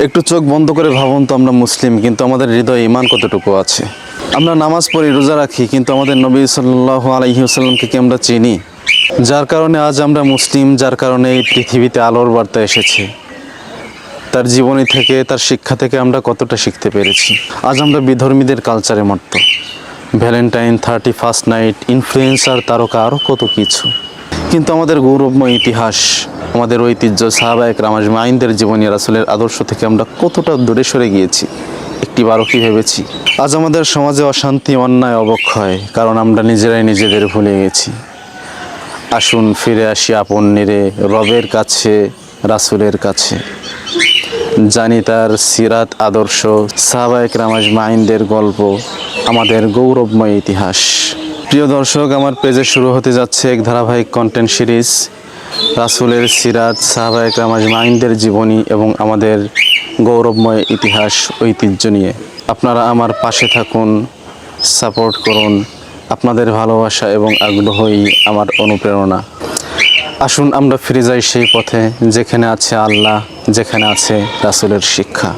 একটু চোখ বন্ধ করে ভাবুন তো, আমরা মুসলিম কিন্তু আমাদের হৃদয়ে ঈমান কতটুকু আছে? আমরা নামাজ পড়ি, রোজা রাখি, কিন্তু আমাদের নবী সাল্লাল্লাহু আলাইহি ওয়াসাল্লামকে কি আমরা চিনি? যার কারণে আজ আমরা মুসলিম, যার কারণে এই পৃথিবীতে আলোর বার্তা এসেছে। তার জীবনী থেকে, তার শিক্ষা থেকে আমরা কতটা শিখতে পেরেছি। আজ আমরা বিধর্মীদের কালচারে মত্ত। ভ্যালেন্টাইন, 31st নাইট, ইনফ্লুয়েন্সার, তারকা, আরও কত কিছু। কিন্তু আমাদের গৌরবময় ইতিহাস, আমাদের ঐতিহ্য, সাহাবায়ে কেরাম আজমাইনদের জীবনী, রাসূলের আদর্শ থেকে আমরা কতটা দূরে সরে গিয়েছি, একটিবারও কি ভেবেছি? আজ আমাদের সমাজে অশান্তি, অন্যায়, অবক্ষয়, কারণ আমরা নিজেরাই নিজেদের ভুলে গেছি। আসুন ফিরে আসি আপন নিরে রবের কাছে, রাসূলের কাছে। জানি তার সিরাত, আদর্শ, সাহাবায়ে কেরাম আজমাইনদের গল্প, আমাদের গৌরবময় ইতিহাস। প্রিয় দর্শক, আমার পেজে শুরু হতে যাচ্ছে এক ধারাবাহিক কন্টেন্ট সিরিজ, রাসূলের সিরাত, সাহাবায়ে কেরাম আজমাইনদের জীবনী এবং আমাদের গৌরবময় ইতিহাস, ঐতিহ্য নিয়ে। আপনারা আমার পাশে থাকুন, সাপোর্ট করুন। আপনাদের ভালোবাসা এবং আগ্রহই আমার অনুপ্রেরণা। আসুন আমরা ফিরে যাই সেই পথে যেখানে আছে আল্লাহ, যেখানে আছে রাসূলের শিক্ষা।